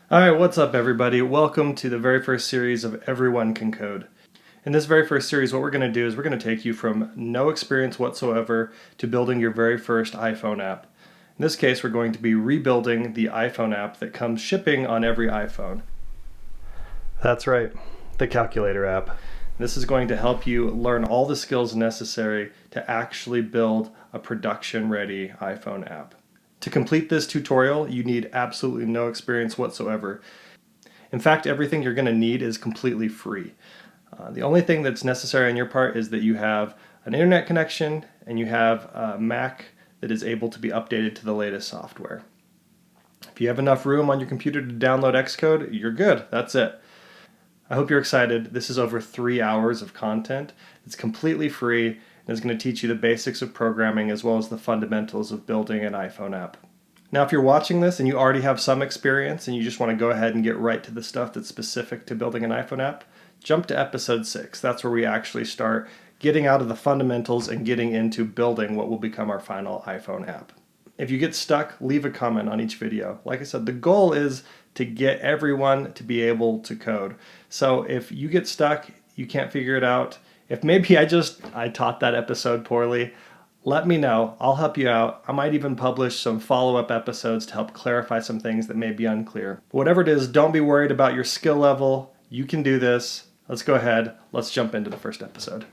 Alright, what's up everybody? Welcome to the very first series of Everyone Can Code. In this very first series, what we're going to do is we're going to take you from no experience whatsoever to building your very first iPhone app. In this case, we're going to be rebuilding the iPhone app that comes shipping on every iPhone. That's right, the calculator app. This is going to help you learn all the skills necessary to actually build a production-ready iPhone app. To complete this tutorial, you need absolutely no experience whatsoever. In fact, everything you're going to need is completely free. The only thing that's necessary on your part is that you have an internet connection and you have a Mac that is able to be updated to the latest software. If you have enough room on your computer to download Xcode, you're good. That's it. I hope you're excited. This is over 3 hours of content. It's completely free and is going to teach you the basics of programming as well as the fundamentals of building an iPhone app. Now, if you're watching this and you already have some experience and you just want to go ahead and get right to the stuff that's specific to building an iPhone app, jump to episode 6. That's where we actually start getting out of the fundamentals and getting into building what will become our final iPhone app. If you get stuck, leave a comment on each video. Like I said, the goal is to get everyone to be able to code. So if you get stuck, you can't figure it out, if maybe I taught that episode poorly, let me know. I'll help you out. I might even publish some follow-up episodes to help clarify some things that may be unclear. But whatever it is, don't be worried about your skill level. You can do this. Let's go ahead. Let's jump into the first episode.